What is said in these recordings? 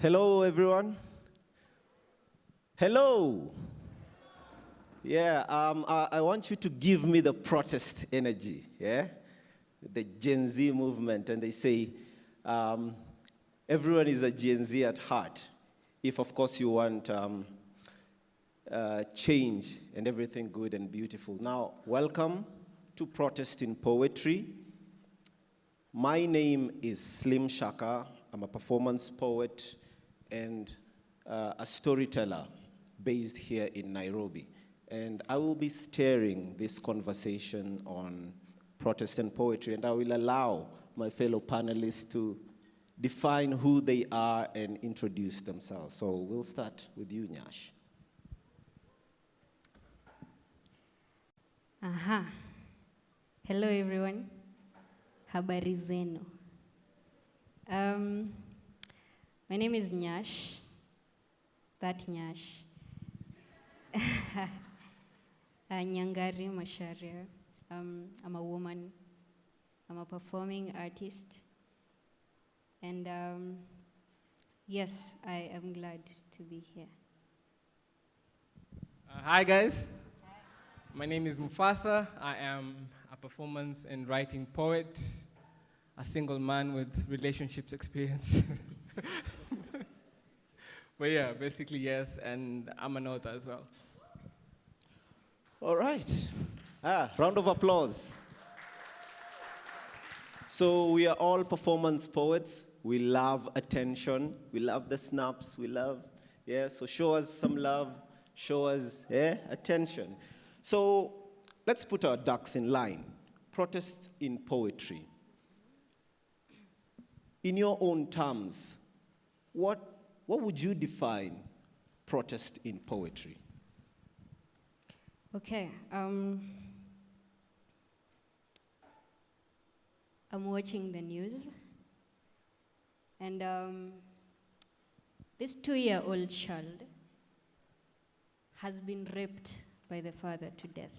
Hello, everyone. Hello. Yeah, I want you to give me the protest energy, yeah? The Gen Z movement, and they say everyone is a Gen Z at heart, if, of course, you want change and everything good and beautiful. Now, welcome to Protest in Poetry. My name is Slim Shaka. I'm a performance poet and a storyteller based here in Nairobi. And I will be steering this conversation on protest and poetry, and I will allow my fellow panelists to define who they are and introduce themselves. So we'll start with you, Nyash. Aha. Hello, everyone. Habari zenu. My name is Nyash. That Nyash. Nyangari Masharia. I'm a woman. I'm a performing artist. And yes, I am glad to be here. Hi guys, my name is Mufasa. I am a performance and writing poet, a single man with relationships experience. But yeah, basically yes, and I'm an author as well. All right. Round of applause. So we are all performance poets. We love attention. We love the snaps. We love, so show us some love. Show us attention. So let's put our ducks in line. Protest in poetry. In your own terms, what would you define protest in poetry? Okay. I'm watching the news, and this 2-year-old child has been raped by the father to death.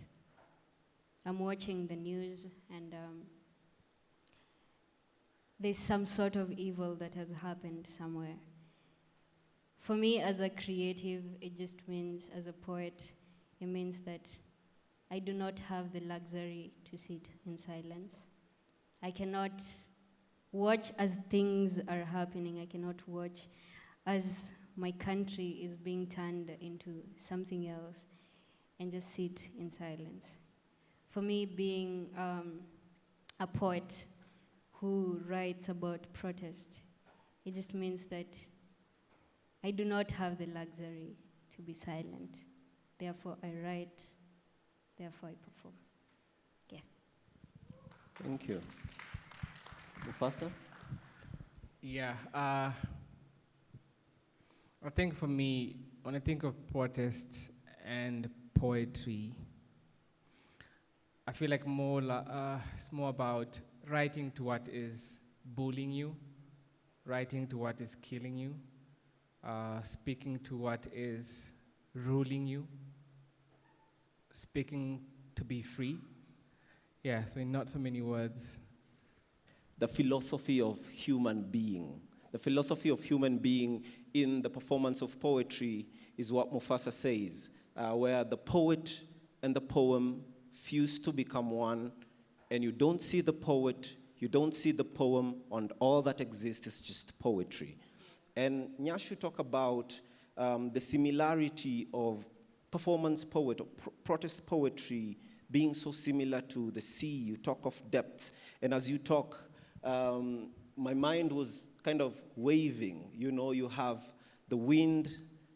I'm watching the news, and there's some sort of evil that has happened somewhere. For me, as a creative, it just means, as a poet, it means that I do not have the luxury to sit in silence. I cannot watch as things are happening. I cannot watch as my country is being turned into something else and just sit in silence. For me, being a poet who writes about protest, it just means that I do not have the luxury to be silent. Therefore, I write, therefore, I perform. Yeah. Thank you. Mufasa? Yeah, I think for me, when I think of protest and poetry, I feel like it's more about writing to what is bullying you, writing to what is killing you, speaking to what is ruling you, speaking to be free. Yeah, so in not so many words. The philosophy of human being. The philosophy of human being in the performance of poetry is what Mufasa says, where the poet and the poem fuse to become one, and you don't see the poet, you don't see the poem, and all that exists is just poetry. And Nyash, you talk about the similarity of performance poet or protest poetry being so similar to the sea. You talk of depth, and as you talk, my mind was kind of waving. You know, you have the wind,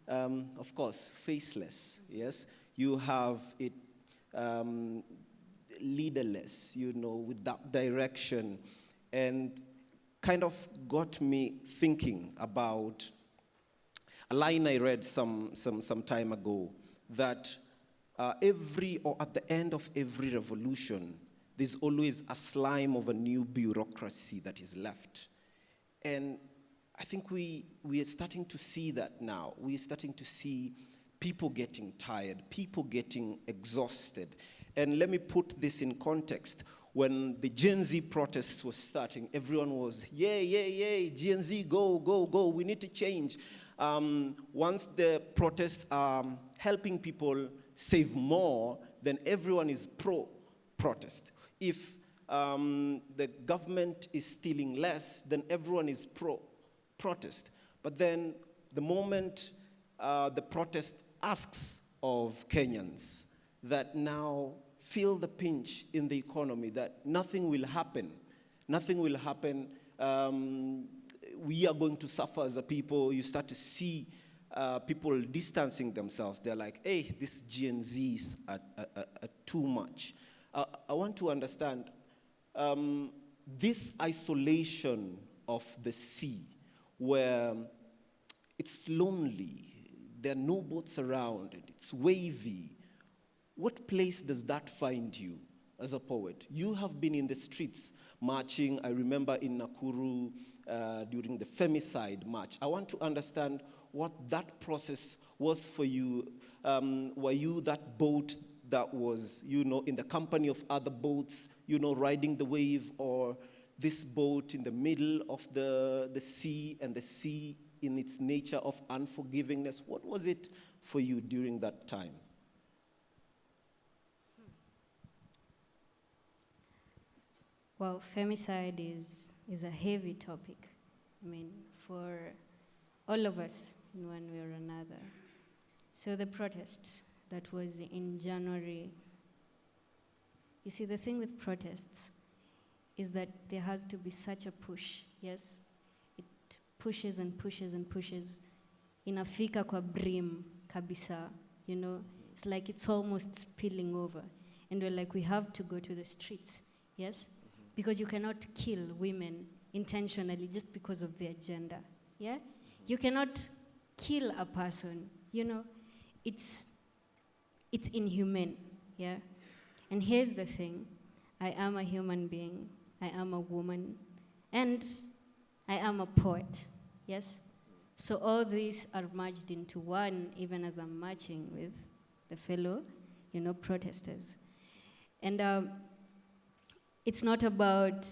of course, faceless, yes? You have it leaderless, you know, without direction, and kind of got me thinking about a line I read some time ago, that at the end of every revolution, there's always a slime of a new bureaucracy that is left. And I think we are starting to see that now. We're starting to see people getting tired, people getting exhausted. And let me put this in context. When the Gen Z protests were starting, everyone was, yay, yay, yay, Gen Z, go, go, go, we need to change. Once the protests are helping people save more, then everyone is pro-protest. If the government is stealing less, then everyone is pro-protest. But then the moment the protest asks of Kenyans that now feel the pinch in the economy, that nothing will happen, we are going to suffer as a people, you start to see people distancing themselves. They're like, hey, this Gen Zs are too much. I want to understand this isolation of the sea, where it's lonely, there are no boats around, it's wavy. What place does that find you as a poet? You have been in the streets marching. I remember in Nakuru during the femicide march. I want to understand what that process was for you. Were you that boat that was, in the company of other boats, riding the wave, or this boat in the middle of the sea, and the sea in its nature of unforgivingness? What was it for you during that time? Well, femicide is a heavy topic, for all of us in one way or another. So the protest that was in January, you see, the thing with protests is that there has to be such a push, yes? It pushes and pushes and pushes. Inafika kwa brim kabisa, It's like it's almost spilling over. And we're like, we have to go to the streets, yes? Because you cannot kill women intentionally just because of their gender, yeah? You cannot kill a person, It's inhumane, yeah? And here's the thing, I am a human being, I am a woman, and I am a poet, yes? So all these are merged into one, even as I'm marching with the fellow, protesters. And it's not about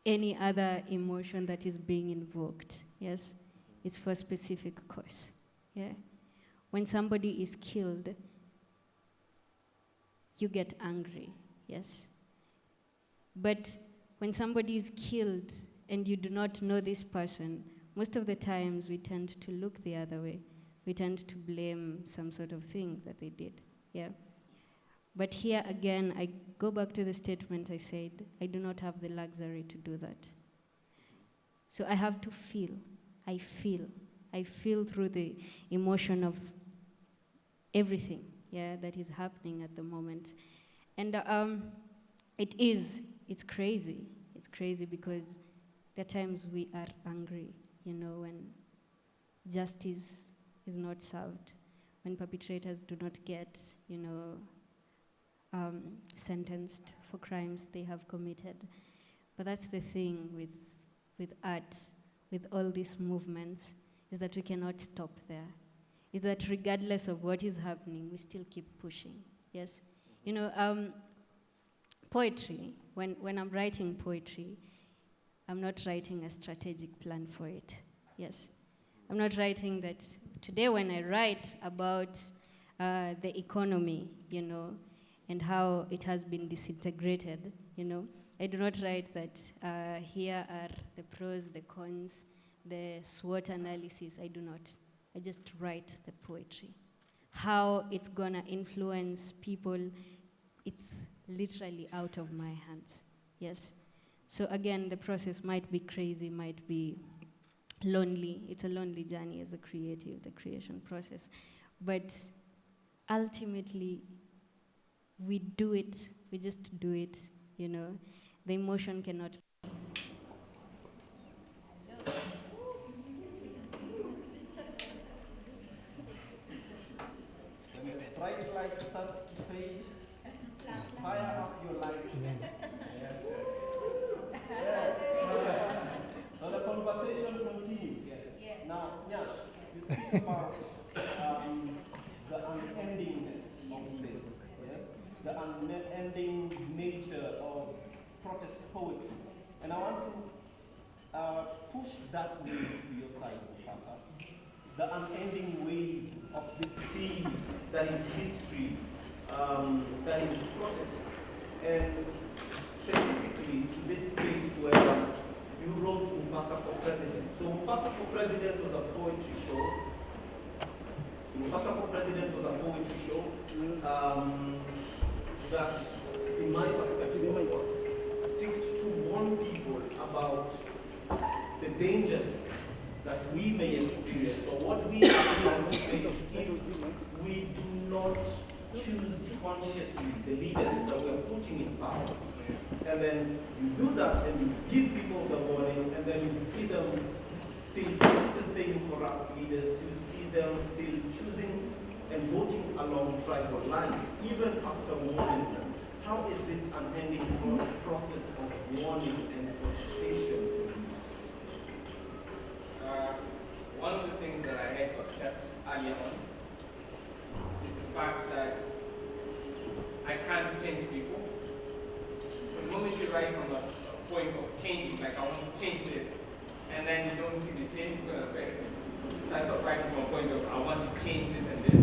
any other emotion that is being invoked, yes? It's for a specific cause, yeah? When somebody is killed, you get angry, yes? But when somebody is killed and you do not know this person, most of the times we tend to look the other way. We tend to blame some sort of thing that they did, yeah? But here again, I go back to the statement I said, I do not have the luxury to do that. So I have to feel. I feel through the emotion of everything, yeah, that is happening at the moment. And it's crazy. It's crazy because there are times we are angry, when justice is not served, when perpetrators do not get, sentenced for crimes they have committed. But that's the thing with art, with all these movements, is that we cannot stop there. Is that regardless of what is happening, we still keep pushing, yes? Poetry, when I'm writing poetry, I'm not writing a strategic plan for it, yes? I'm not writing that today when I write about the economy, and how it has been disintegrated, I do not write that here are the pros, the cons, the SWOT analysis. I do not. I just write the poetry. How it's gonna influence people, it's literally out of my hands, yes? So again, the process might be crazy, might be lonely. It's a lonely journey as a creative, the creation process. But ultimately, we do it, we just do it, The emotion cannot. When the bright light starts to fade, fire up your light. So the conversation continues. Now, Nyash, you speak about the unendingness of this, yes? The unending nature of poetry. And I want to push that wave to your side, Mufasa. The unending wave of this sea that is history, that is protest. And specifically to this space where you wrote Mufasa for President. So Mufasa for President was a poetry show. Mufasa for President was a poetry show that, in my perspective, was seek to warn people about the dangers that we may experience or what we have to face if we do not choose consciously the leaders that we're putting in power. And then you do that and you give people the warning, and then you see them still choose the same corrupt leaders, you see them still choosing and voting along tribal lines, even after warning them. How is this unending process of warning and protestation for you? One of the things that I had to accept earlier on is the fact that I can't change people. But the moment you write from a point of changing, like I want to change this, and then you don't see the change going to affect me. That's not writing from a point of I want to change this and this.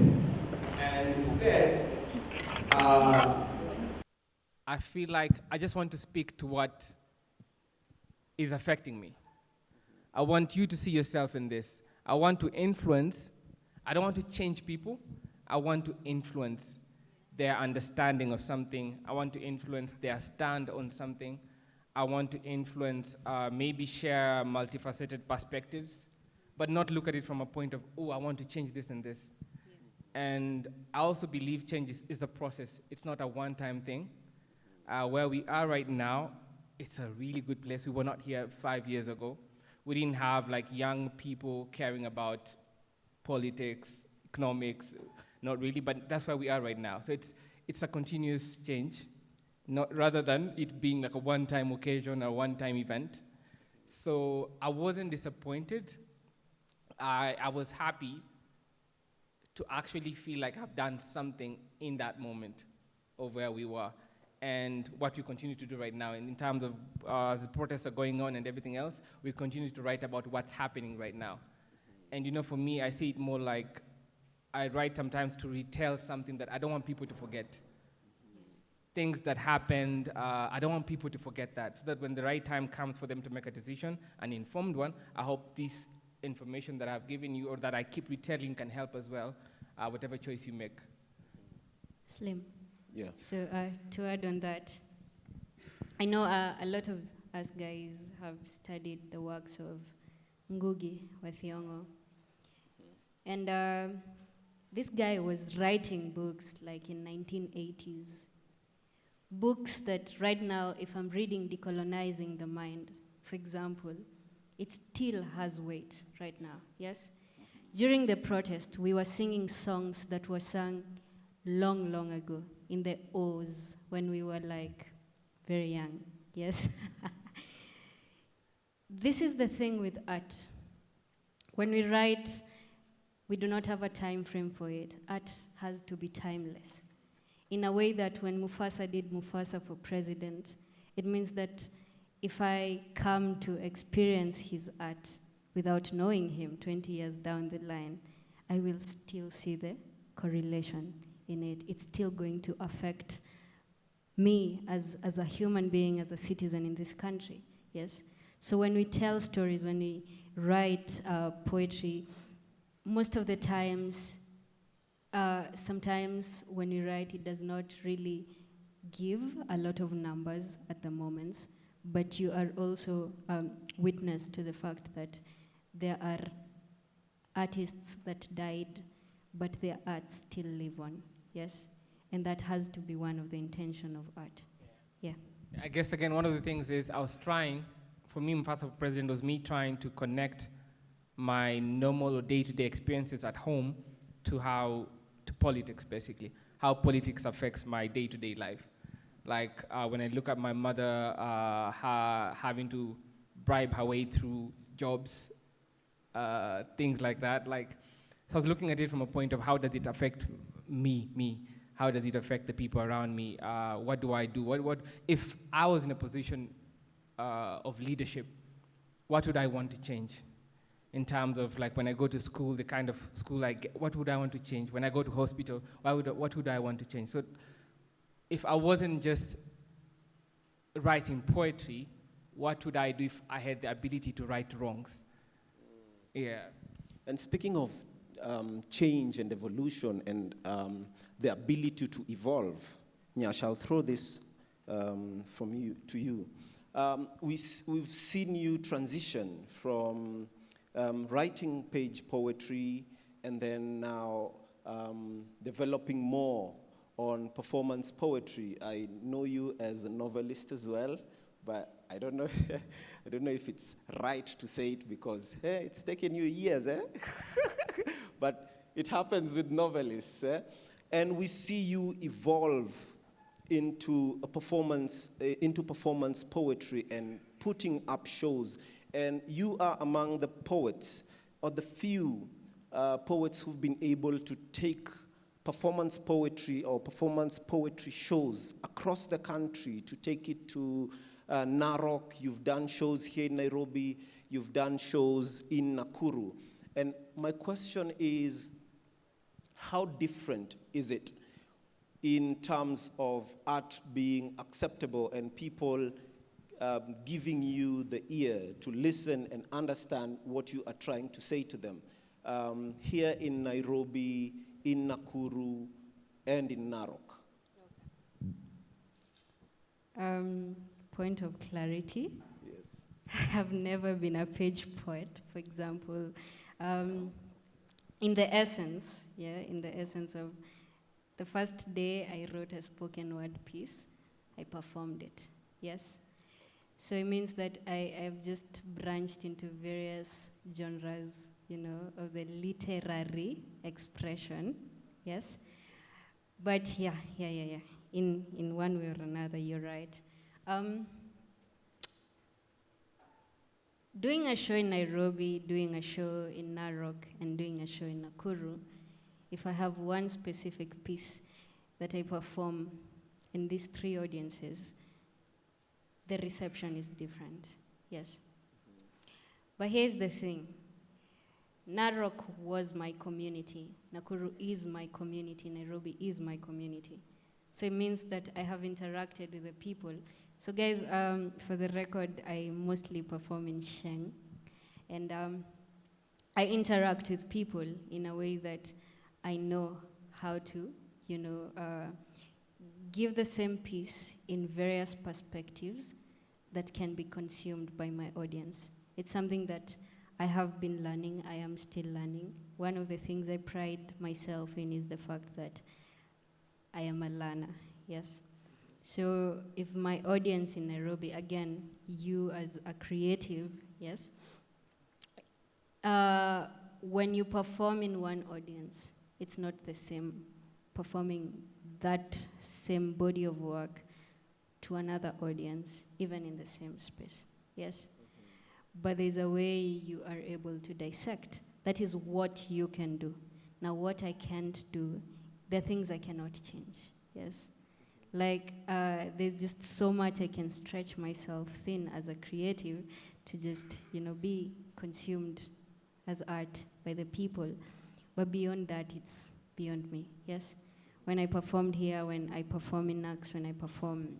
And instead, I feel like I just want to speak to what is affecting me. I want you to see yourself in this. I want to influence. I don't want to change people. I want to influence their understanding of something. I want to influence their stand on something. I want to influence, maybe share multifaceted perspectives, but not look at it from a point of, oh, I want to change this and this. Yeah. And I also believe change is a process. It's not a one-time thing. Where we are right now, it's a really good place. We were not here 5 years ago. We didn't have like young people caring about politics, economics, not really, but that's where we are right now. So it's a continuous change, rather than it being like a one-time occasion or one-time event. So I wasn't disappointed. I was happy to actually feel like I've done something in that moment of where we were. And what we continue to do right now, in terms of as the protests are going on and everything else, we continue to write about what's happening right now. And you know, for me, I see it more like I write sometimes to retell something that I don't want people to forget. Things that happened, I don't want people to forget that, so that when the right time comes for them to make a decision, an informed one, I hope this information that I've given you or that I keep retelling can help as well, whatever choice you make. Slim. Yeah. So to add on that, I know a lot of us guys have studied the works of Ngugi wa Thiong'o. And this guy was writing books like in 1980s. Books that right now, if I'm reading Decolonizing the Mind, for example, it still has weight right now, yes? During the protest, we were singing songs that were sung long, long ago, in the O's, when we were like very young, yes? This is the thing with art. When we write, we do not have a time frame for it. Art has to be timeless. In a way that when Mufasa did Mufasa for President, it means that if I come to experience his art without knowing him 20 years down the line, I will still see the correlation in it. It's still going to affect me as a human being, as a citizen in this country, yes? So when we tell stories, when we write poetry, most of the times, sometimes when we write, it does not really give a lot of numbers at the moments, but you are also witness to the fact that there are artists that died, but their art still live on, yes? And that has to be one of the intention of art, yeah. I guess, again, one of the things is I was trying, for me, Mufasa for President was me trying to connect my normal or day-to-day experiences at home to politics, basically, how politics affects my day-to-day life. Like when I look at my mother having to bribe her way through jobs, things like that. Like, so I was looking at it from a point of how does it affect me? How does it affect the people around me? What do I do? What if I was in a position of leadership, what would I want to change? In terms of like when I go to school, the kind of school I get, what would I want to change? When I go to hospital, what would I want to change? So if I wasn't just writing poetry, what would I do if I had the ability to right wrongs? Yeah. And speaking of change and evolution and the ability to evolve, Nyash, I'll throw this from you to you. We've seen you transition from writing page poetry and then now developing more on performance poetry. I know you as a novelist as well, but I don't know, I don't know if it's right to say it because hey, it's taken you years, eh? But it happens with novelists, eh? And we see you evolve into performance poetry and putting up shows. And you are among the poets, or the few poets who've been able to take performance poetry or performance poetry shows across the country, to take it to Narok. You've done shows here in Nairobi, you've done shows in Nakuru. And my question is, how different is it in terms of art being acceptable and people giving you the ear to listen and understand what you are trying to say to them, here in Nairobi, in Nakuru, and in Narok? Point of clarity. Yes. I have never been a page poet, for example. In the essence of the first day I wrote a spoken word piece, I performed it, yes? So it means that I have just branched into various genres, you know, of the literary expression, yes? But yeah. In one way or another, you're right. Doing a show in Nairobi, doing a show in Narok, and doing a show in Nakuru, if I have one specific piece that I perform in these three audiences, the reception is different, yes. But here's the thing. Narok was my community. Nakuru is my community. Nairobi is my community. So it means that I have interacted with the people. So guys, for the record, I mostly perform in Sheng. And I interact with people in a way that I know how to, you know, give the same piece in various perspectives that can be consumed by my audience. It's something that I have been learning, I am still learning. One of the things I pride myself in is the fact that I am a learner, yes? So if my audience in Nairobi, again, you as a creative, yes? When you perform in one audience, it's not the same performing that same body of work to another audience, even in the same space, yes? But there's a way you are able to dissect. That is what you can do. Now what I can't do, there are things I cannot change, yes? Like, there's just so much I can stretch myself thin as a creative to just, you know, be consumed as art by the people. But beyond that, it's beyond me, yes? When I performed here, when I perform in Nax, when I perform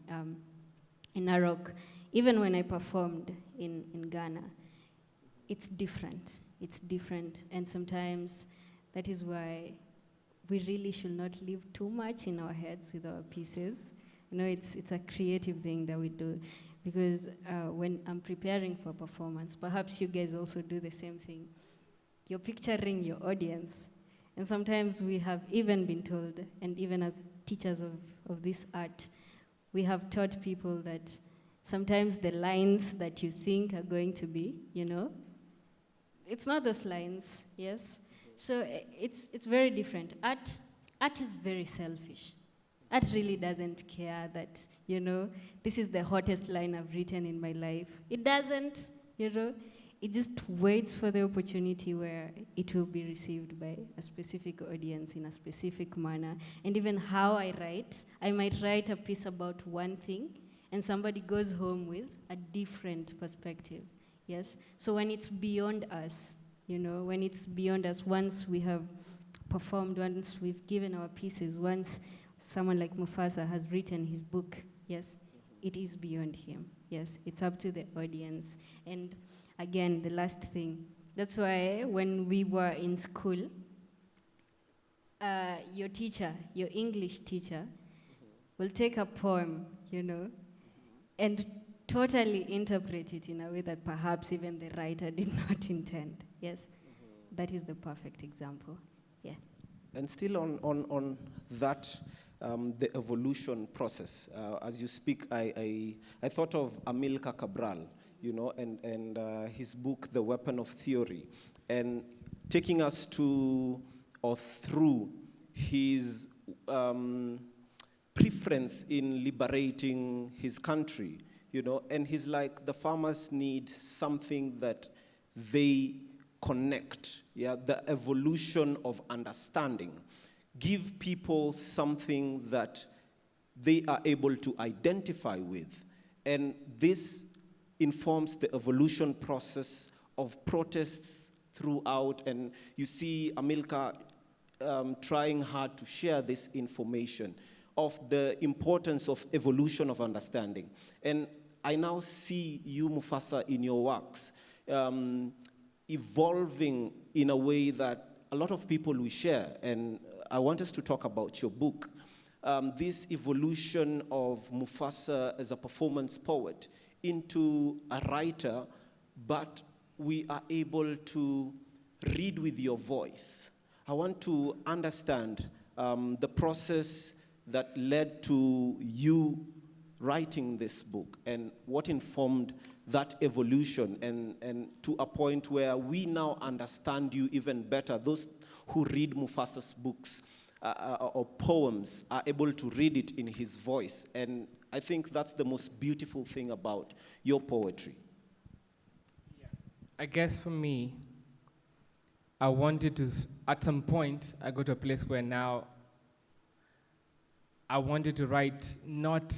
in Narok, even when I performed in Ghana, it's different. It's different, and sometimes that is why we really should not live too much in our heads with our pieces. You know, it's a creative thing that we do, because when I'm preparing for a performance, perhaps you guys also do the same thing. You're picturing your audience, and sometimes we have even been told, and even as teachers of this art, we have taught people that sometimes the lines that you think are going to be, you know, it's not those lines, yes? So it's very different. Art is very selfish. Art really doesn't care that, you know, this is the hottest line I've written in my life. It doesn't, you know. It just waits for the opportunity where it will be received by a specific audience in a specific manner. And even how I write, I might write a piece about one thing, and somebody goes home with a different perspective. Yes? So when it's beyond us, when it's beyond us, once we have performed, once we've given our pieces, once someone like Mufasa has written his book, yes, it is beyond him. Yes, it's up to the audience. And again, the last thing, that's why when we were in school, your teacher, your English teacher, will take a poem, and totally interpret it in a way that perhaps even the writer did not intend. Yes, that is the perfect example. Yeah. And still on that, the evolution process. As you speak, I thought of Amilcar Cabral, and his book, The Weapon of Theory, and taking us to or through his preference in liberating his country, and he's like, the farmers need something that they connect, the evolution of understanding. Give people something that they are able to identify with. And this informs the evolution process of protests throughout. And you see Amilcar trying hard to share this information of the importance of evolution of understanding. And I now see you, Mufasa, in your works, evolving in a way that a lot of people will share. And I want us to talk about your book. This evolution of Mufasa as a performance poet into a writer, but we are able to read with your voice. I want to understand the process that led to you writing this book and what informed that evolution and to a point where we now understand you even better. Those who read Mufasa's books or poems are able to read it in his voice. And I think that's the most beautiful thing about your poetry. Yeah. I guess for me, I wanted to, at some point, I got to a place where now I wanted to write, not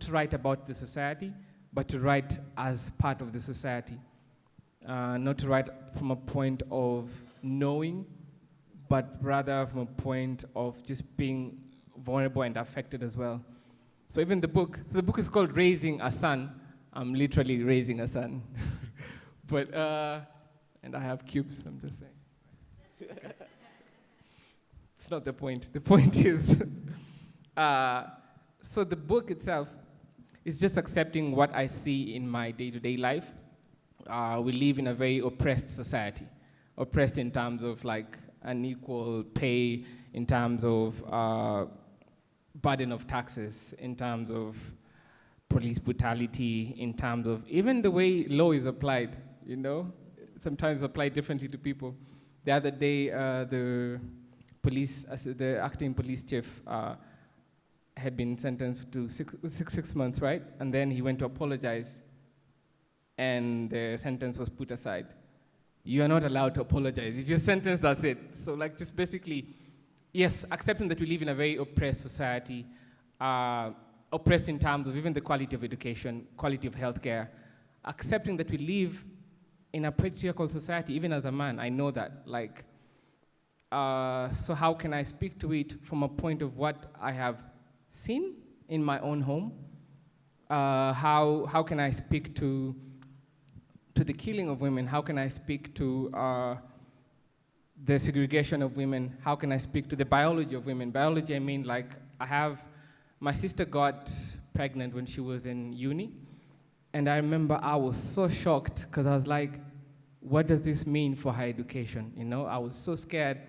to write about the society, but to write as part of the society. Not to write from a point of knowing, but rather from a point of just being vulnerable and affected as well. So even the book is called Raising a Son. I'm literally raising a son. But, and I have cubes, I'm just saying. Okay. It's not the point. The point is, so the book itself is just accepting what I see in my day-to-day life. We live in a very oppressed society. Oppressed in terms of like unequal pay, in terms of burden of taxes, in terms of police brutality, in terms of even the way law is applied, sometimes applied differently to people. The other day, the acting police chief had been sentenced to six months, right? And then he went to apologize, and the sentence was put aside. You are not allowed to apologize. If you're sentenced, that's it. So like just basically, yes, accepting that we live in a very oppressed society, oppressed in terms of even the quality of education, quality of healthcare, accepting that we live in a patriarchal society, even as a man, I know that. Like, so how can I speak to it from a point of what I have seen in my own home? How can I speak to the killing of women? How can I speak to the segregation of women? How can I speak to the biology of women? Biology, I mean, like, my sister got pregnant when she was in uni, and I remember I was so shocked because I was like, what does this mean for her education? I was so scared,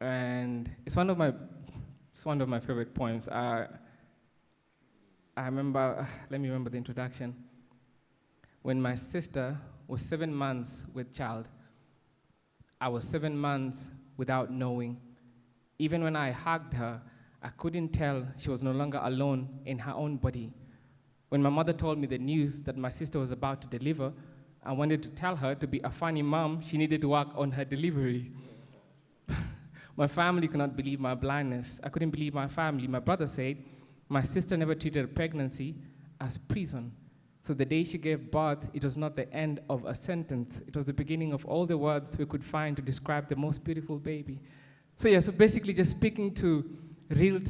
and it's one of my favorite poems. I remember, let me remember the introduction. When my sister was 7 months with child, I was 7 months without knowing. Even when I hugged her, I couldn't tell she was no longer alone in her own body. When my mother told me the news that my sister was about to deliver, I wanted to tell her to be a funny mom, she needed to work on her delivery. My family could not believe my blindness. I couldn't believe my family. My brother said, my sister never treated a pregnancy as prison. So the day she gave birth, it was not the end of a sentence. It was the beginning of all the words we could find to describe the most beautiful baby. So yeah, so basically just speaking to realities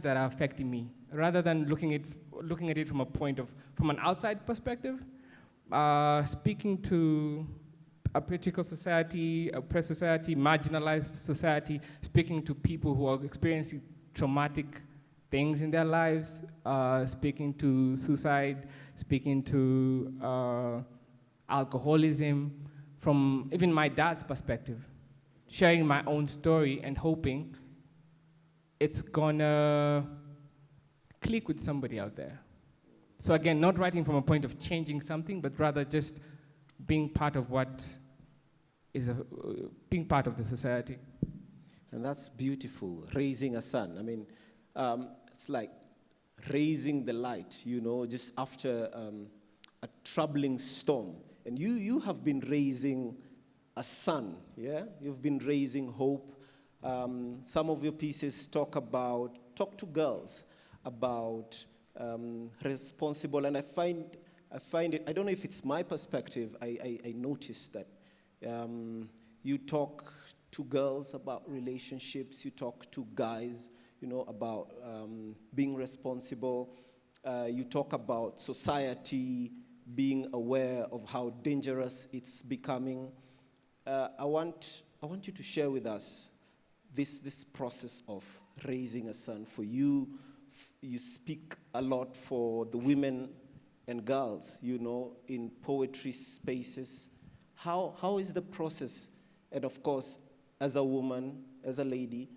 that are affecting me, rather than looking at it from an outside perspective, speaking to a particular society, a oppressed society, marginalized society, speaking to people who are experiencing traumatic things in their lives, speaking to suicide, speaking to alcoholism, from even my dad's perspective, sharing my own story and hoping it's gonna click with somebody out there. So again, not writing from a point of changing something, but rather just being part of being part of the society. And that's beautiful, raising a son. I mean, it's like raising the light, just after a troubling storm. And you have been raising a son, yeah? You've been raising hope. Some of your pieces talk to girls about responsible, and I find it, I don't know if it's my perspective, I noticed that you talk to girls about relationships, you talk to guys, about being responsible. You talk about society being aware of how dangerous it's becoming. I want you to share with us this process of raising a son. For you, you speak a lot for the women and girls, in poetry spaces. How is the process? And of course, as a woman, as a lady,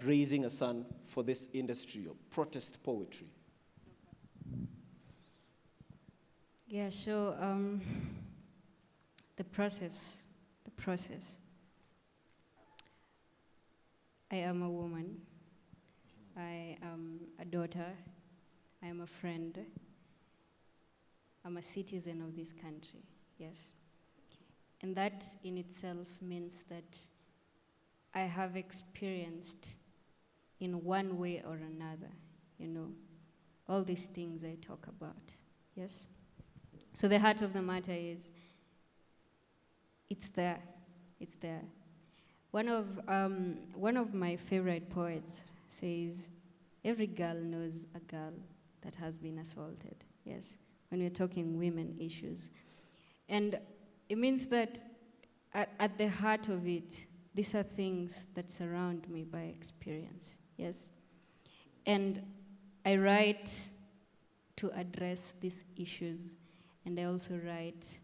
raising a son for this industry of protest poetry? Yeah, so the process. I am a woman. I am a daughter. I am a friend. I'm a citizen of this country, yes. And that in itself means that I have experienced in one way or another, all these things I talk about, yes? So the heart of the matter is, it's there. One of my favorite poets says, every girl knows a girl that has been assaulted, yes, when we're talking women issues. And it means that at the heart of it, these are things that surround me by experience, yes? And I write to address these issues, and I also write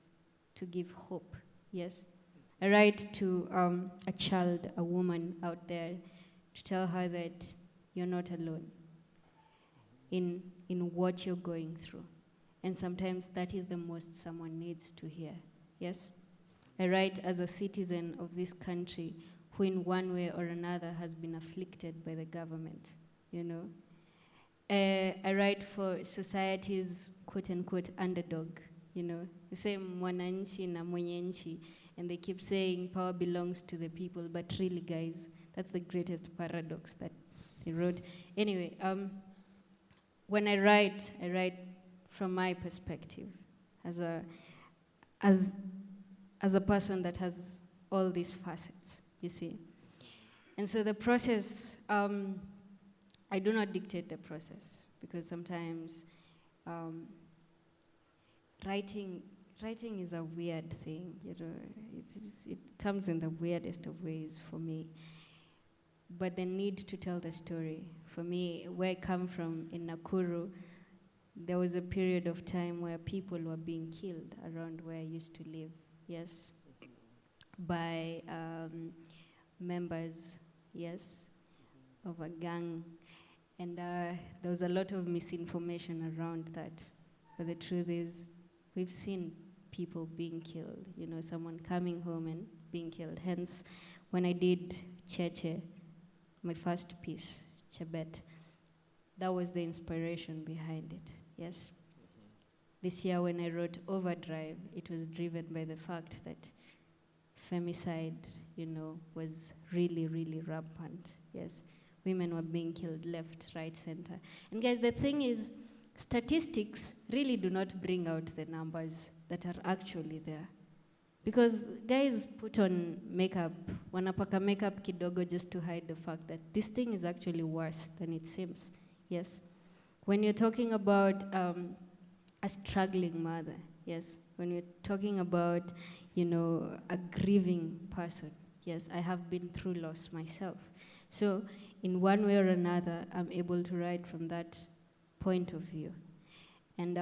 to give hope, yes? I write to a child, a woman out there, to tell her that you're not alone in what you're going through. And sometimes that is the most someone needs to hear, yes? I write as a citizen of this country who in one way or another has been afflicted by the government, I write for society's quote-unquote underdog, the same mwananchi na mwenye nchi, and they keep saying power belongs to the people, but really, guys, that's the greatest paradox that they wrote. Anyway, when I write from my perspective as a person that has all these facets, you see. And so the process, I do not dictate the process, because sometimes writing is a weird thing, it comes in the weirdest of ways for me. But the need to tell the story, for me, where I come from in Nakuru, there was a period of time where people were being killed around where I used to live, yes, by members, yes, of a gang. And there was a lot of misinformation around that. But the truth is, we've seen people being killed, someone coming home and being killed. Hence, when I did Cheche, my first piece, Chebet, that was the inspiration behind it, yes? This year when I wrote Overdrive, it was driven by the fact that femicide, was really, really rampant, yes? women were being killed left, right, center. And guys, the thing is, statistics really do not bring out the numbers that are actually there. Because guys put on makeup, wanapaka makeup kidogo just to hide the fact that this thing is actually worse than it seems. Yes? When you're talking about a struggling mother, yes? When you're talking about, a grieving person, yes, I have been through loss myself. So in one way or another, I'm able to write from that point of view. And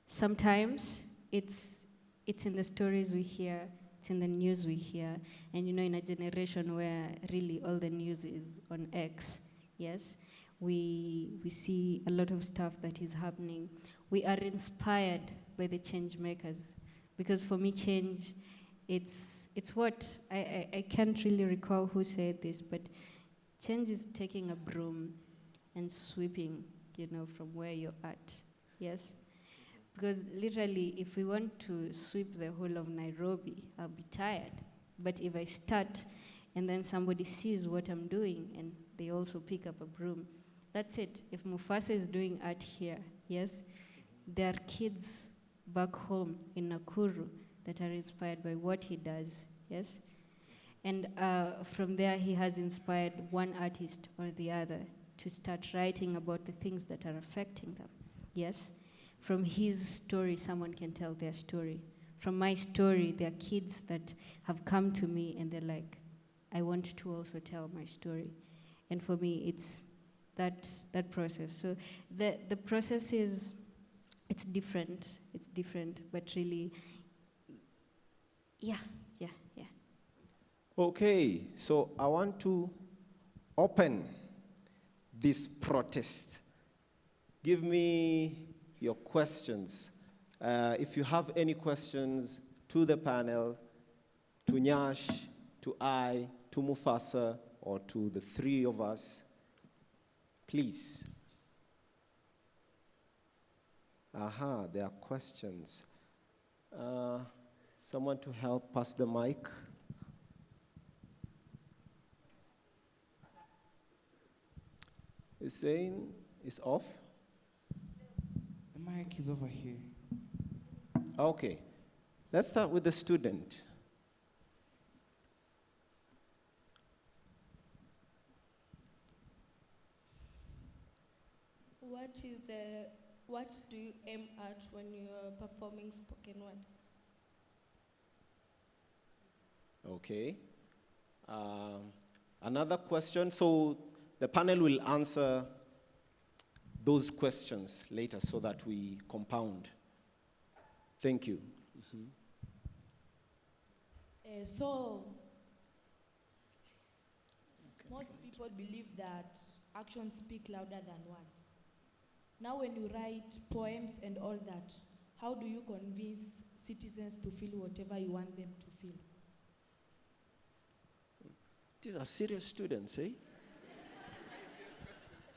sometimes it's in the stories we hear, it's in the news we hear, and in a generation where really all the news is on X, yes, we see a lot of stuff that is happening. We are inspired by the change makers, because for me change, it's what, I can't really recall who said this, but change is taking a broom and sweeping, from where you're at, yes? Because literally, if we want to sweep the whole of Nairobi, I'll be tired. But if I start, and then somebody sees what I'm doing, and they also pick up a broom, that's it. If Mufasa is doing art here, yes, there are kids back home in Nakuru that are inspired by what he does, yes? And from there, he has inspired one artist or the other to start writing about the things that are affecting them, yes? From his story, someone can tell their story. From my story, there are kids that have come to me and they're like, I want to also tell my story. And for me, it's that process. So the process is, it's different, but really, yeah. Okay, so I want to open this protest. Give me your questions. If you have any questions to the panel, to Nyash, to I, to Mufasa, or to the three of us, please. There are questions. Someone to help pass the mic. Is saying it's off? The mic is over here. Okay. Let's start with the student. What do you aim at when you're performing spoken word? Okay. Another question. So the panel will answer those questions later so that we compound. Thank you. Most people believe that actions speak louder than words. Now when you write poems and all that, how do you convince citizens to feel whatever you want them to feel? These are serious students, eh?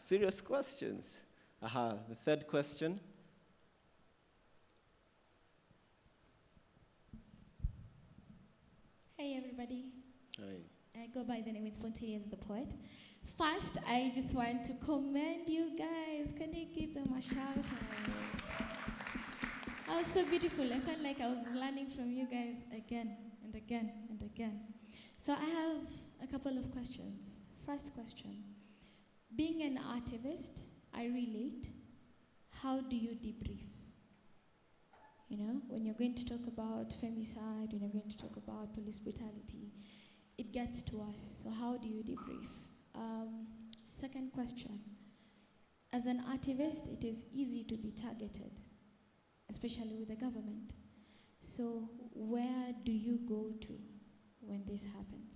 Serious questions. The third question. Hey everybody. Hi. I go by the name Spontaneous the Poet. First, I just want to commend you guys. Can you give them a shout out? That was so beautiful. I felt like I was learning from you guys again and again and again. So I have a couple of questions. First question. Being an activist, I relate. How do you debrief? When you're going to talk about femicide, when you're going to talk about police brutality, it gets to us. So how do you debrief? Second question. As an activist, it is easy to be targeted, especially with the government. So where do you go to when this happens?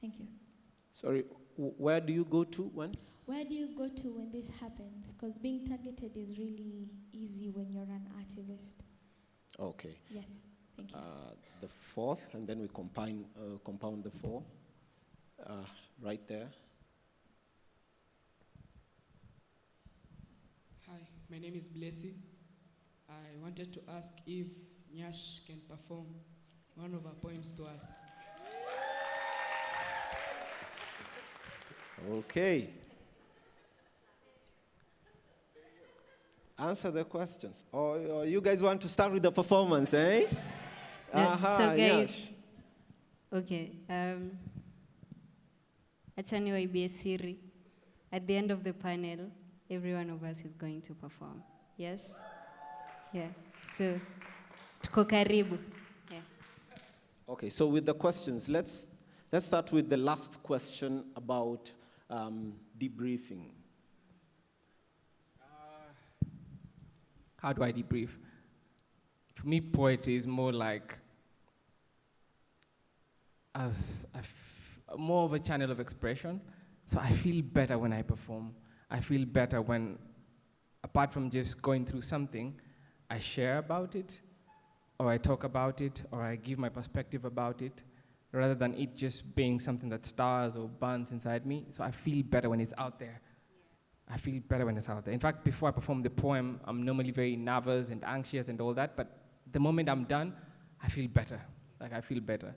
Thank you. Sorry, where do you go to when? Where do you go to when this happens? Because being targeted is really easy when you're an activist. Okay. Yes, thank you. The fourth, and then we compound the four. Right there. Hi, my name is Blessy. I wanted to ask if Nyash can perform one of her poems to us. Okay. Answer the questions. Or you guys want to start with the performance, eh? So guys, Nyash. okay. Acha niwaibie siri. At the end of the panel, every one of us is going to perform. Yes? Yeah. So, tuko karibu. Yeah. Okay, so with the questions, let's start with the last question about debriefing. How do I debrief? For me, poetry is more like more of a channel of expression. So I feel better when I perform. I feel better when, apart from just going through something, I share about it, or I talk about it, or I give my perspective about it, rather than it just being something that stars or burns inside me. So I feel better when it's out there. I feel better when it's out there. In fact, before I perform the poem, I'm normally very nervous and anxious and all that, but the moment I'm done, I feel better. Like, I feel better.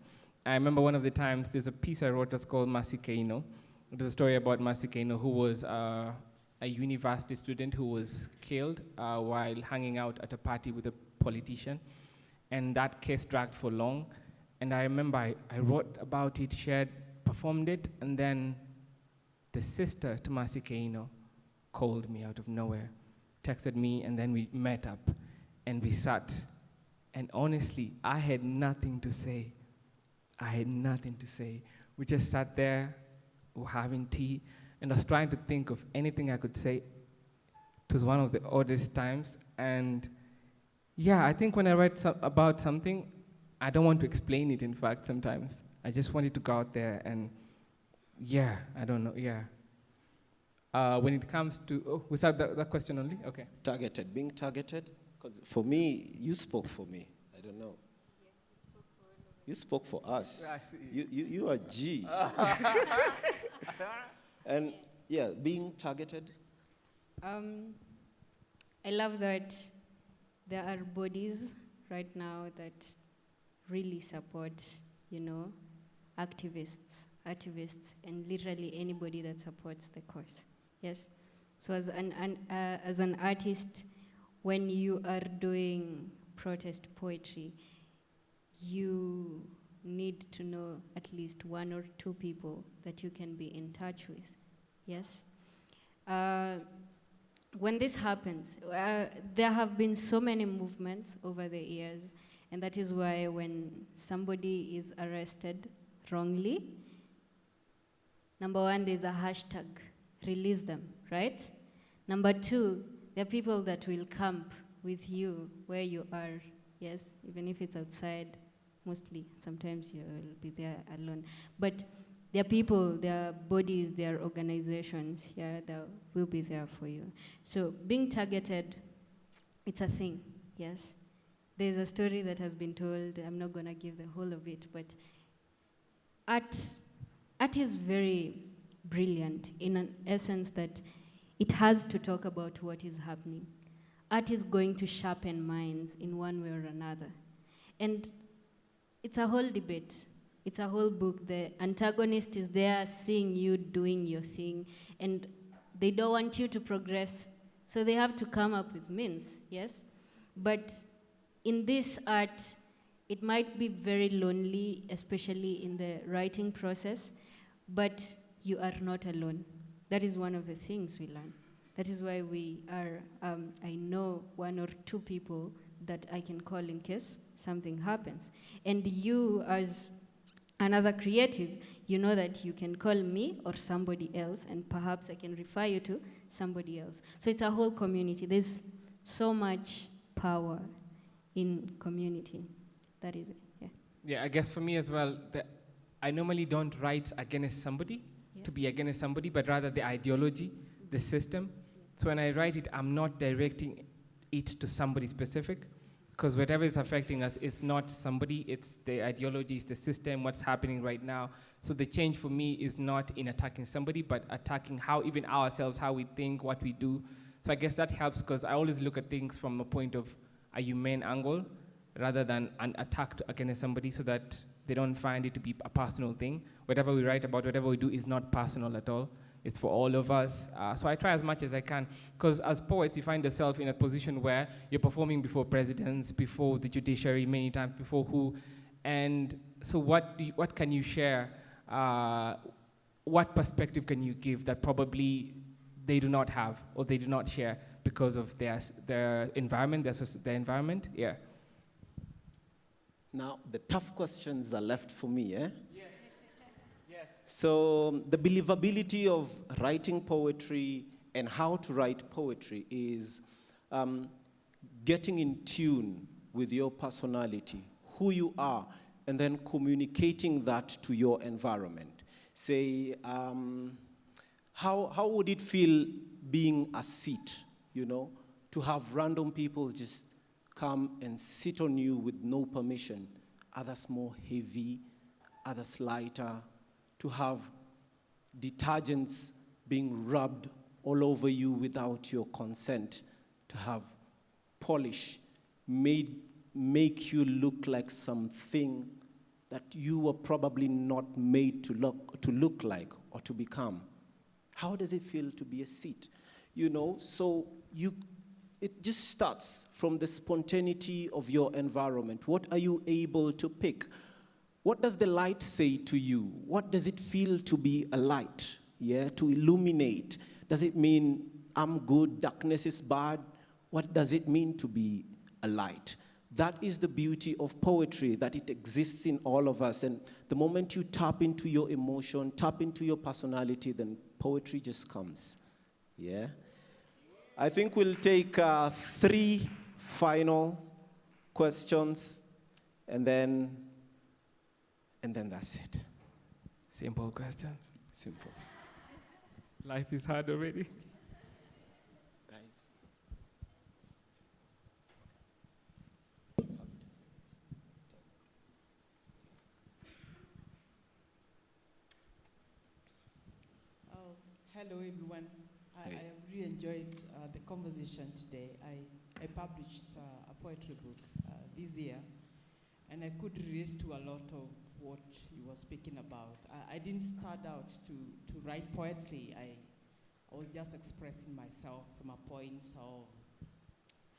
I remember one of the times, there's a piece I wrote that's called Masikeino. It was a story about Masikeino, who was a university student who was killed while hanging out at a party with a politician. And that case dragged for long. And I remember I wrote about it, shared, performed it, and then the sister to Masikeino called me out of nowhere, texted me, and then we met up and we sat. And honestly, I had nothing to say. I had nothing to say. We just sat there, we were having tea, and I was trying to think of anything I could say. It was one of the oddest times. And yeah, I think when I write about something, I don't want to explain it, in fact, sometimes. I just want it to go out there and, yeah, I don't know, yeah. When it comes to, was that the question only? Okay. Targeted, being targeted. Because for me, you spoke for me. I don't know. You spoke for us. You are G. And yeah, being targeted. I love that there are bodies right now that really support, activists, and literally anybody that supports the cause. Yes. So as an artist, when you are doing protest poetry, you need to know at least one or two people that you can be in touch with. Yes. When this happens, there have been so many movements over the years, and that is why when somebody is arrested wrongly, number one, there's a hashtag, release them, right? Number two, there are people that will camp with you where you are, yes, even if it's outside, mostly, sometimes you'll be there alone. But there are people, there are bodies, there are organizations, yeah, that will be there for you. So being targeted, it's a thing, yes. There's a story that has been told, I'm not gonna give the whole of it, but art is very brilliant in an essence that it has to talk about what is happening. Art is going to sharpen minds in one way or another. And it's a whole debate. It's a whole book. The antagonist is there seeing you doing your thing, and they don't want you to progress, so they have to come up with means, yes? But in this art, it might be very lonely, especially in the writing process, but you are not alone. That is one of the things we learn. That is why we are, I know one or two people that I can call in case something happens. And you, as another creative, you know that you can call me or somebody else, and perhaps I can refer you to somebody else. So it's a whole community. There's so much power in community. That is it, yeah. Yeah, I guess for me as well, I normally don't write against somebody, to be against somebody, but rather the ideology, the system. So when I write it, I'm not directing it to somebody specific, because whatever is affecting us is not somebody, it's the ideology, it's the system, what's happening right now. So the change for me is not in attacking somebody, but attacking how even ourselves, how we think, what we do. So I guess that helps, because I always look at things from a point of a humane angle, rather than an attack against somebody, so that they don't find it to be a personal thing. Whatever we write about, whatever we do is not personal at all. it's for all of us. So I try as much as I can, because as poets, you find yourself in a position where you're performing before presidents, before the judiciary, many times before who, and so what can you share? What perspective can you give that probably they do not have or they do not share because of their environment, their environment? Yeah. Now, the tough questions are left for me, eh? Yes. Yes. So the believability of writing poetry and how to write poetry is getting in tune with your personality, who you are, and then communicating that to your environment. Say, how would it feel being a seat, to have random people just come and sit on you with no permission, others more heavy, others lighter, to have detergents being rubbed all over you without your consent, to have polish make you look like something that you were probably not made to look like or to become. How does it feel to be a seed? So it just starts from the spontaneity of your environment. What are you able to pick? What does the light say to you? What does it feel to be a light? Yeah, to illuminate. Does it mean I'm good, darkness is bad? What does it mean to be a light? That is the beauty of poetry, that it exists in all of us. And the moment you tap into your emotion, tap into your personality, then poetry just comes. Yeah? I think we'll take 3 final questions, and then that's it. Simple questions. Simple. Life is hard already. Hello, everyone. I have really enjoyed the conversation today. I published a poetry book this year, and I could relate to a lot of what you were speaking about. I didn't start out to write poetry. I was just expressing myself from a point of,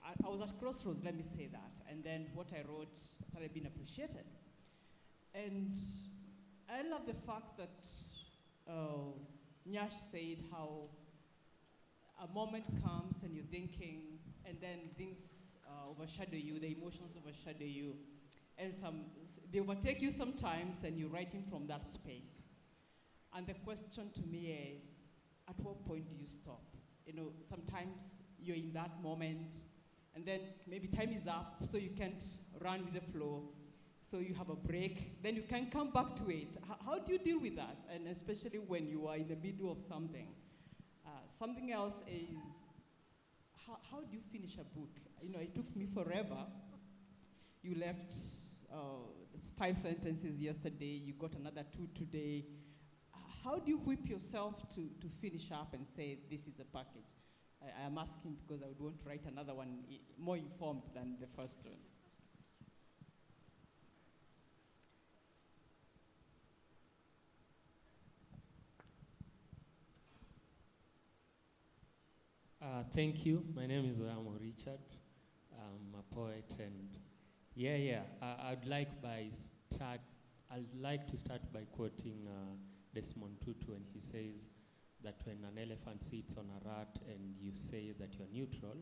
I was at crossroads, let me say that. And then what I wrote started being appreciated. And I love the fact that Nyash said how a moment comes and you're thinking, and then things overshadow you, the emotions overshadow you, and they overtake you sometimes, and you're writing from that space. And the question to me is, at what point do you stop? Sometimes you're in that moment, and then maybe time is up, so you can't run with the flow. So you have a break, then you can come back to it. How do you deal with that? And especially when you are in the middle of something. Something else is, how do you finish a book? It took me forever. You left 5 sentences yesterday, you got another 2 today. How do you whip yourself to finish up and say, this is a package? I am asking because I would want to write another one more informed than the first one. Thank you. My name is Oyamo Richard. I'm a poet, and I'd like to start by quoting Desmond Tutu when he says that when an elephant sits on a rat and you say that you're neutral,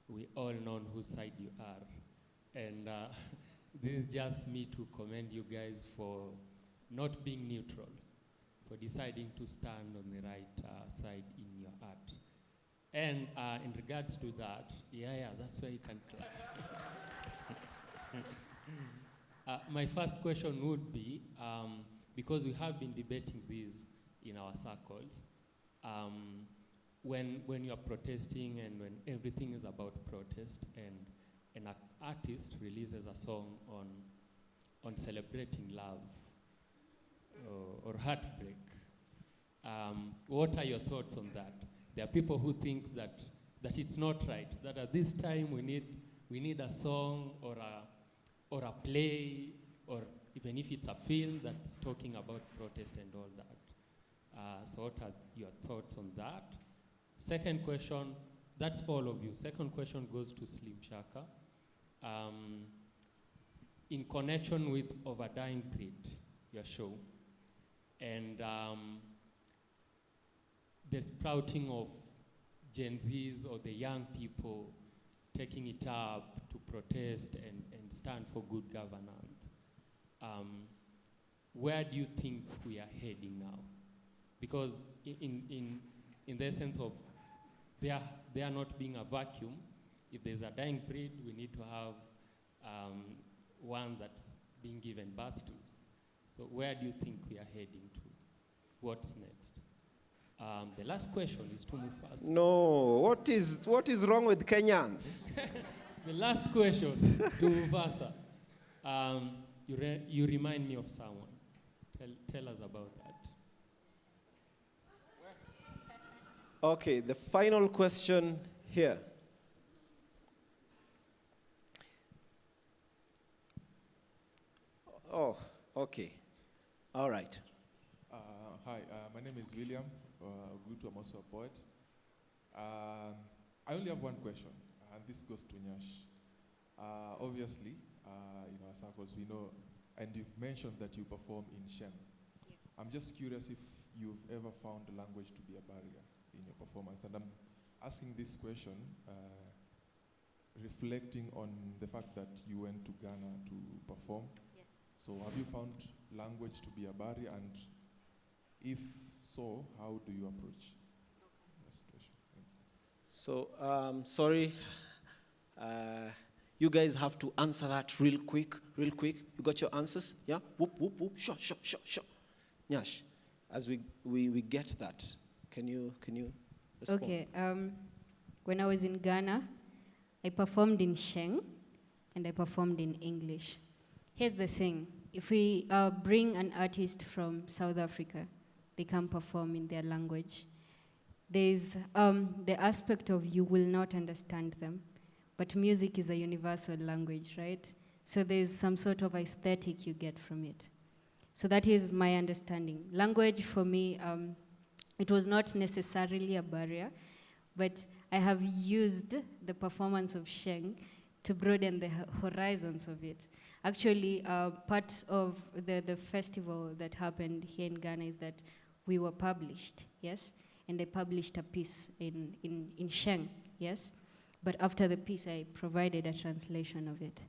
we all know on whose side you are. And this is just me to commend you guys for not being neutral, for deciding to stand on the right side in your art. And in regards to that, that's where you can clap. My first question would be, because we have been debating this in our circles, when you're protesting and when everything is about protest, and an artist releases a song on celebrating love or heartbreak, what are your thoughts on that? There are people who think that it's not right, that at this time we need a song or a play, or even if it's a film that's talking about protest and all that. So what are your thoughts on that? Second question, that's all of you. Second question goes to Slim Shaka. In connection with Of a Dying Breed, your show, and the sprouting of Gen Zs or the young people taking it up to protest and stand for good governance, where do you think we are heading now? Because in the essence of they are not being a vacuum. If there's a dying breed, we need to have one that's being given birth to. So where do you think we are heading to? What's next? The last question is to Mufasa. No, what is wrong with Kenyans? The last question to Mufasa. You remind me of someone. Tell us about that. Okay, the final question here. Oh, okay. All right. Hi, my name is William. I'm also a poet. I only have one question, and this goes to Nyash. Obviously, in our circles, we know, and you've mentioned that you perform in Sheng. Yeah. I'm just curious if you've ever found language to be a barrier in your performance. And I'm asking this question reflecting on the fact that you went to Ghana to perform. Yeah. So have you found language to be a barrier? And if so, how do you approach the situation? So, sorry. You guys have to answer that real quick. You got your answers? Yeah? Whoop, whoop, whoop. Sure. Nyash, as we get that, can you respond? Okay. When I was in Ghana, I performed in Sheng and I performed in English. Here's the thing. If we bring an artist from South Africa, they can perform in their language. There's the aspect of you will not understand them, but music is a universal language, right? So there's some sort of aesthetic you get from it. So that is my understanding. Language for me, it was not necessarily a barrier, but I have used the performance of Sheng to broaden the horizons of it. Actually, part of the festival that happened here in Ghana is that we were published, yes? And I published a piece in Sheng, yes? But after the piece, I provided a translation of it.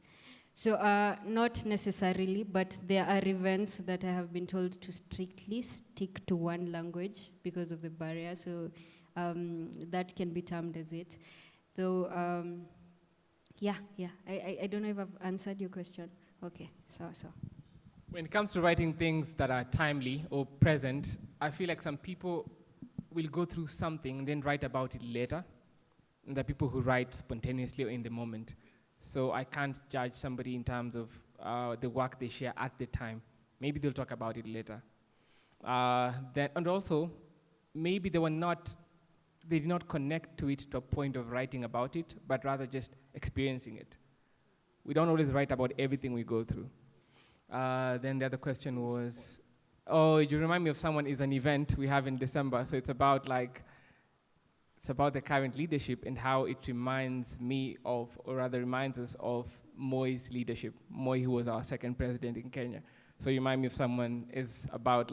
So not necessarily, but there are events that I have been told to strictly stick to one language because of the barrier, so that can be termed as it. Though, I don't know if I've answered your question. Okay, so. When it comes to writing things that are timely or present, I feel like some people will go through something and then write about it later. And the people who write spontaneously or in the moment. So I can't judge somebody in terms of the work they share at the time. Maybe they'll talk about it later. And also, maybe they did not connect to it to a point of writing about it, but rather just experiencing it. We don't always write about everything we go through. Then the other question was, you remind me of someone is an event we have in December. So it's about the current leadership and how it reminds me of, or rather reminds us of Moi's leadership. Moi, who was our second president in Kenya. So remind me of someone is about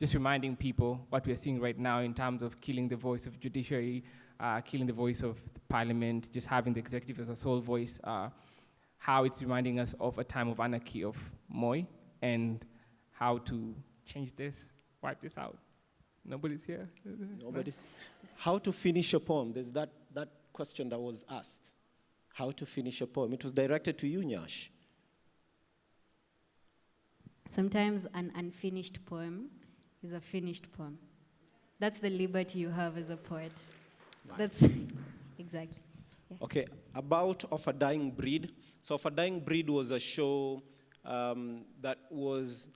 just reminding people what we're seeing right now in terms of killing the voice of judiciary, killing the voice of the parliament, just having the executive as a sole voice, how it's reminding us of a time of anarchy of Moi and how to change this, wipe this out. Nobody's here? Nobody's. How to finish a poem? There's that question that was asked. How to finish a poem? It was directed to you, Nyash. Sometimes an unfinished poem is a finished poem. That's the liberty you have as a poet. That's exactly. Yeah. Okay, about Of a Dying Breed. So Of a Dying Breed was a show that was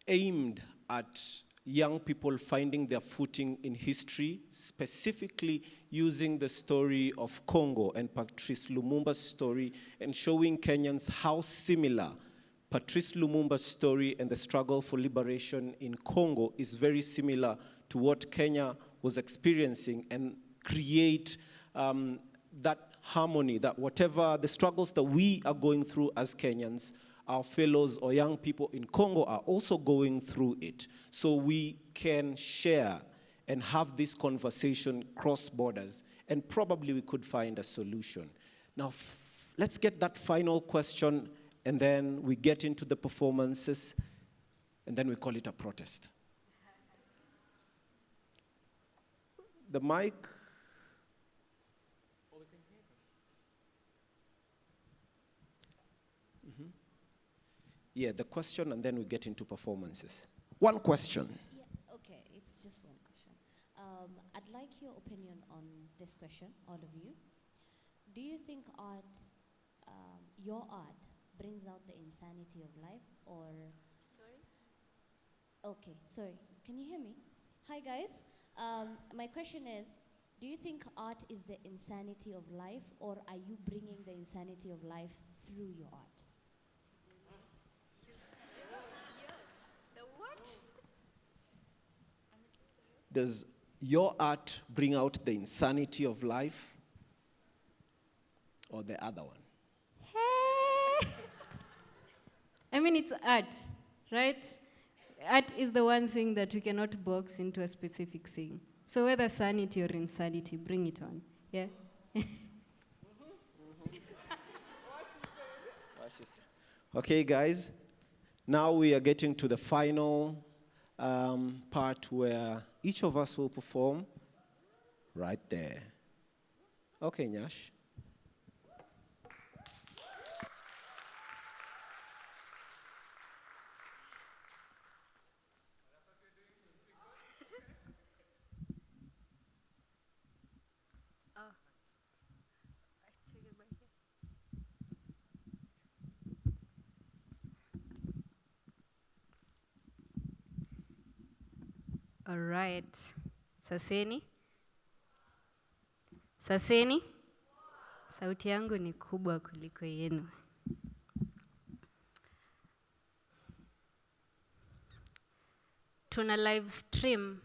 aimed at young people finding their footing in history, specifically using the story of Congo and Patrice Lumumba's story and showing Kenyans how similar Patrice Lumumba's story and the struggle for liberation in Congo is very similar to what Kenya was experiencing, and create that harmony, that whatever the struggles that we are going through as Kenyans, our fellows or young people in Congo are also going through it. So we can share and have this conversation cross borders, and probably we could find a solution. Now, let's get that final question, and then we get into the performances, and then we call it a protest. The mic. Yeah, the question, and then we get into performances. One question. Yeah, okay, it's just one question. I'd like your opinion on this question, all of you. Do you think art, your art, brings out the insanity of life, or... Sorry? Okay, sorry. Can you hear me? Hi, guys. My question is, do you think art is the insanity of life, or are you bringing the insanity of life through your art? Does your art bring out the insanity of life, or the other one? I mean, it's art, right? Art is the one thing that we cannot box into a specific thing. So whether sanity or insanity, bring it on. Yeah? Okay, guys. Now we are getting to the final part where each of us will perform right there. Okay, Nyash. All right. Saseni? Saseni? Sauti yangu ni kubwa kuliko yenu. Tuna live stream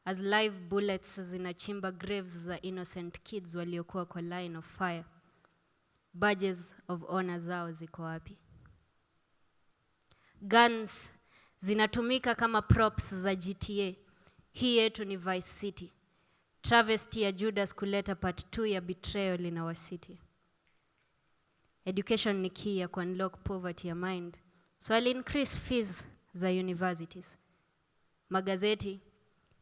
as live bullets zinachimba graves za innocent kids waliokuwa kwa line of fire. Badges of honor zao ziko wapi? Guns zinatumika kama props za GTA. Hii yetu ni Vice City. Travesty ya Judas kuleta part 2 ya betrayal in our city. Education ni key ya unlock poverty ya mind. So I'll increase fees za universities. Magazeti,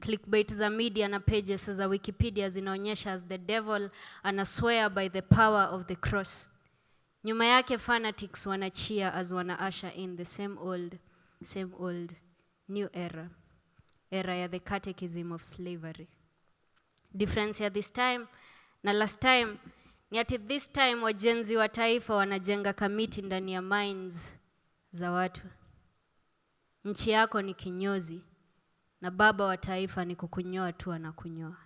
clickbait za media na pages za Wikipedia zinaonyesha as the devil ana swear by the power of the cross. Nyuma yake fanatics wanachia as wana usher in the same old, new era. Era ya the catechism of slavery. Difference ya this time na last time ni ati this time wajenzi wa taifa wanajenga kamiti ndani ya minds za watu. Nchi yako ni kinyozi na baba wa taifa ni kukunyoa tu anakunyoa.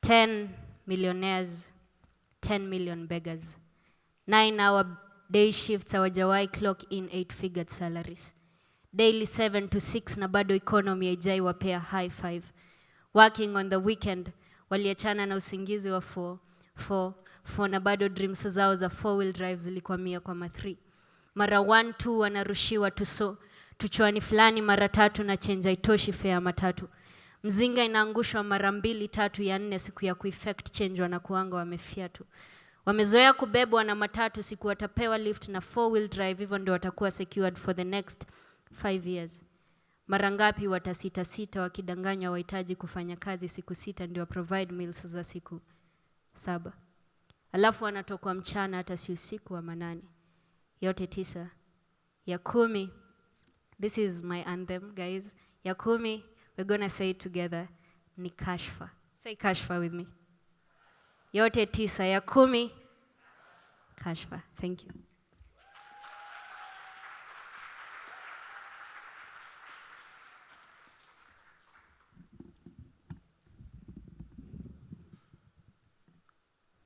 10 millionaires, 10 million beggars. 9-hour day shifts hawajawai clock in 8-figure salaries. Daily 7 to 6 na bado economy haijai wapea high five. Working on the weekend, waliachana na usingizi wa 4 na bado dreams zao za 4-wheel drive zilikwamia kwa ma3. Mara 1-2 wanarushiwa tuchwani fulani mara 3 na change haitoshi fare matatu. Mzinga inaangushwa mara 2, 3 ya 4 siku ya kueffect change wanakuanga wamefiatu. Wamezoea kubebwa na matatu, siku watapewa lift na 4-wheel drive, hivyo ndio watakuwa secured for the next 5 years. Mara ngapi watasita wakidanganywa wahitaji kufanya kazi siku 6 ndio provide meals za siku 7. Alafu wanatokwa mchana hata si usiku wa manane. Yote 9. Ya 10. This is my anthem, guys. Ya 10, we're gonna say it together. Ni kashfa. Say kashfa with me. Yote 9, ya 10. Kashfa. Thank you.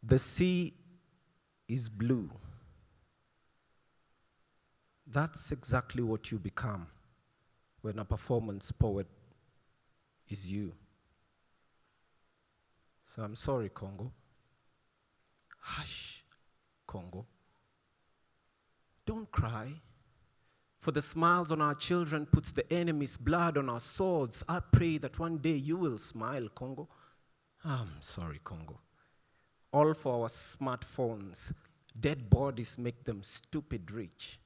The sea is blue. That's exactly what you become when a performance poet is you. So I'm sorry, Congo. Hush, Congo. Don't cry. For the smiles on our children puts the enemy's blood on our swords. I pray that one day you will smile, Congo. I'm sorry, Congo. All for our smartphones. Dead bodies make them stupid rich.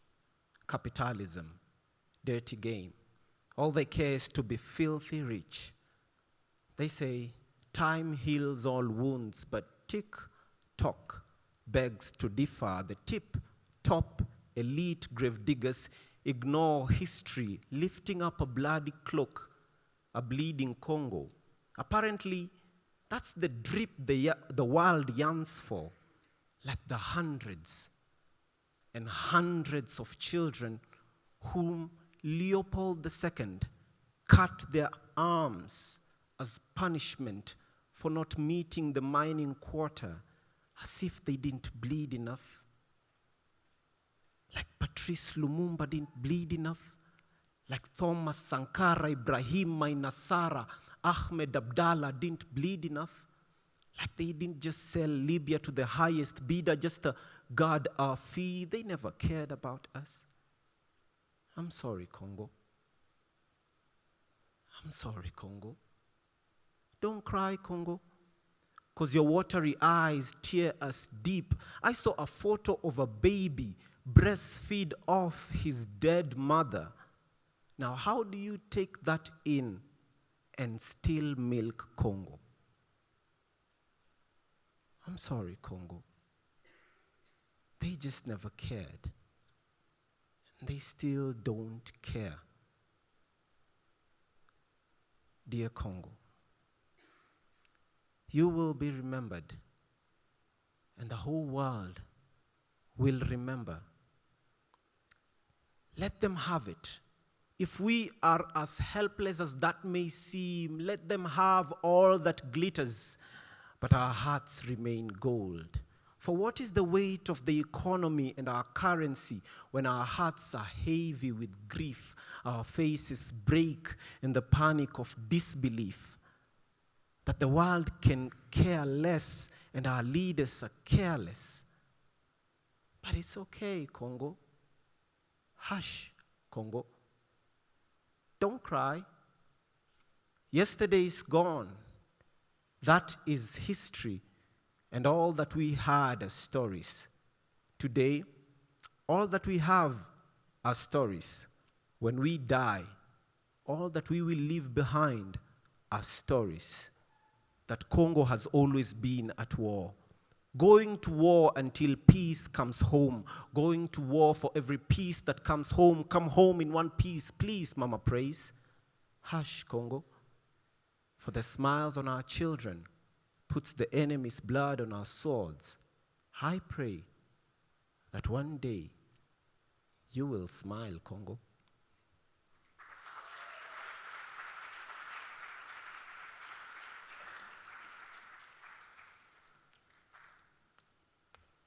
Capitalism, dirty game. All they care is to be filthy rich. They say time heals all wounds, but tick-tock begs to differ. The tip-top elite grave diggers ignore history, lifting up a bloody cloak, a bleeding Congo. Apparently, that's the drip the world yearns for, like the hundreds and hundreds of children whom Leopold II cut their arms as punishment for not meeting the mining quota, as if they didn't bleed enough. Like Patrice Lumumba didn't bleed enough. Like Thomas Sankara, Ibrahim Mainasara, Ahmed Abdallah didn't bleed enough. Like they didn't just sell Libya to the highest bidder just to guard our fee. They never cared about us. I'm sorry, Congo. I'm sorry, Congo. Don't cry, Congo, because your watery eyes tear us deep. I saw a photo of a baby breastfeed off his dead mother. Now, how do you take that in and still milk Congo? I'm sorry, Congo. They just never cared. They still don't care. Dear Congo, you will be remembered, and the whole world will remember. Let them have it. If we are as helpless as that may seem, let them have all that glitters, but our hearts remain gold. For what is the weight of the economy and our currency when our hearts are heavy with grief, our faces break in the panic of disbelief? That the world can care less and our leaders are careless. But it's okay, Congo. Hush, Congo. Don't cry. Yesterday is gone. That is history. And all that we had are stories. Today, all that we have are stories. When we die, all that we will leave behind are stories. That Congo has always been at war. Going to war until peace comes home. Going to war for every peace that comes home. Come home in one piece, please, Mama prays. Hush, Congo. For the smiles on our children puts the enemy's blood on our swords. I pray that one day you will smile, Congo.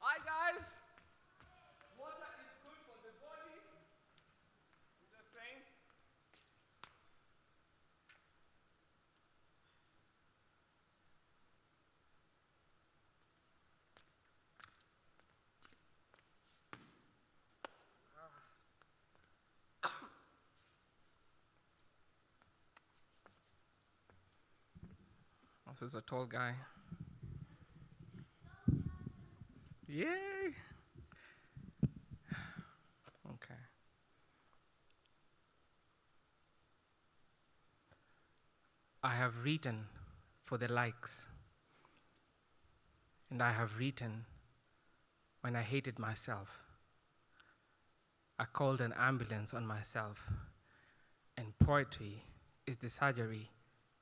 Hi guys. Water is good for the body. Just saying. This is a tall guy. Yay! Okay. I have written for the likes, and I have written when I hated myself. I called an ambulance on myself, and poetry is the surgery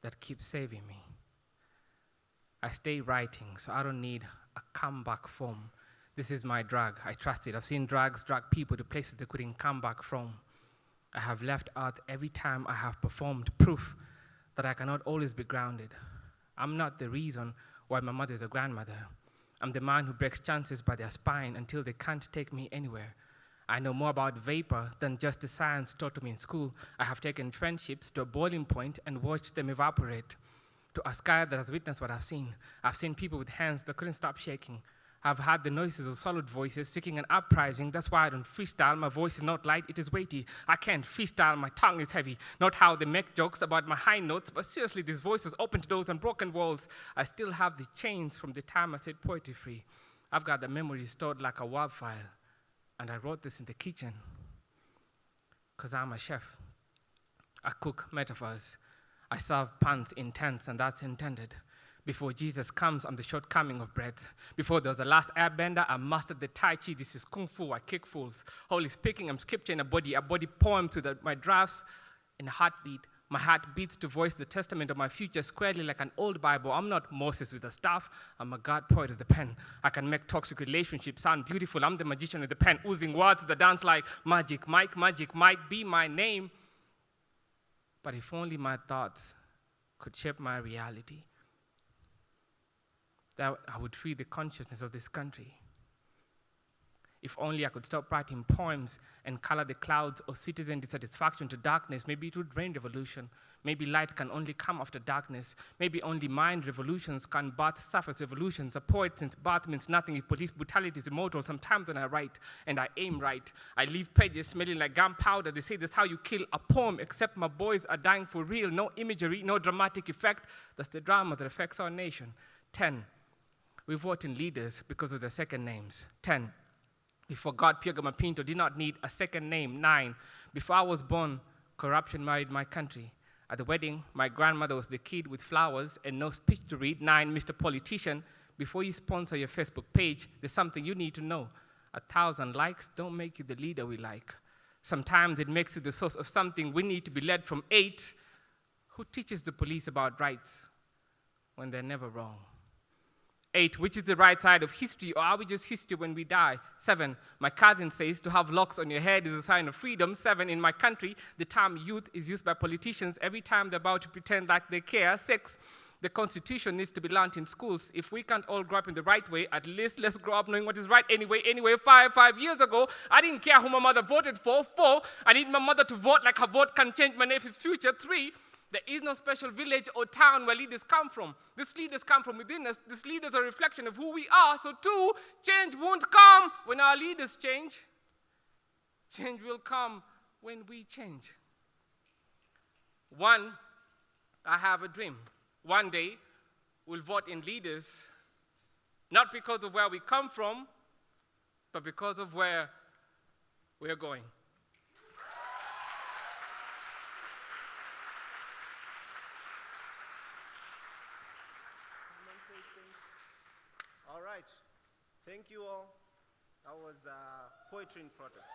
that keeps saving me. I stay writing, so I don't need a comeback form. This is my drug. I trust it. I've seen drugs drag people to places they couldn't come back from. I have left Earth every time I have performed, proof that I cannot always be grounded. I'm not the reason why my mother is a grandmother. I'm the man who breaks chances by their spine until they can't take me anywhere. I know more about vapor than just the science taught to me in school. I have taken friendships to a boiling point and watched them evaporate. To a sky that has witnessed what I've seen people with hands that couldn't stop shaking. I've heard the noises of solid voices seeking an uprising. That's why I don't freestyle. My voice is not light, it is weighty. I can't freestyle, my tongue is heavy. Not how they make jokes about my high notes, but seriously, these voices open doors and broken walls. I still have the chains from the time I set poetry free. I've got the memory stored like a WAV file. And I wrote this in the kitchen, because I'm a chef. I cook metaphors. I serve puns in tents, and that's intended. Before Jesus comes, I'm the shortcoming of breath. Before there was the last airbender, I mastered the Tai Chi. This is Kung Fu, I kick fools. Holy speaking, I'm scripture in a body poem to my drafts in a heartbeat. My heart beats to voice the testament of my future squarely like an old Bible. I'm not Moses with a staff. I'm a God poet with the pen. I can make toxic relationships sound beautiful. I'm the magician with the pen, oozing words that dance like magic. Mike, magic might be my name. But if only my thoughts could shape my reality, that I would free the consciousness of this country. If only I could stop writing poems and color the clouds of citizen dissatisfaction to darkness, maybe it would rain revolution. Maybe light can only come after darkness. Maybe only mind revolutions can birth surface revolutions. A poet since birth means nothing if police brutality is immortal. Sometimes when I write and I aim right, I leave pages smelling like gunpowder. They say that's how you kill a poem, except my boys are dying for real. No imagery, no dramatic effect. That's the drama that affects our nation. 10, we vote in leaders because of their second names. 10, before God, Pierre Gamapinto did not need a second name. 9, before I was born, corruption married my country. At the wedding, my grandmother was the kid with flowers and no speech to read. 9, Mr. Politician, before you sponsor your Facebook page, there's something you need to know. 1,000 likes don't make you the leader we like. Sometimes it makes you the source of something we need to be led from. 8, who teaches the police about rights when they're never wrong? 8, which is the right side of history, or are we just history when we die? 7, my cousin says to have locks on your head is a sign of freedom. 7, in my country, the term youth is used by politicians every time they're about to pretend like they care. 6, the Constitution needs to be learned in schools. If we can't all grow up in the right way, at least let's grow up knowing what is right anyway. 5 years ago, I didn't care who my mother voted for. 4, I need my mother to vote like her vote can change my nephews' future. 3, there is no special village or town where leaders come from. These leaders come from within us. These leaders are a reflection of who we are. So 2, change won't come when our leaders change. Change will come when we change. 1, I have a dream. One day, we'll vote in leaders, not because of where we come from, but because of where we're going. All right. Thank you all. That was poetry in protest.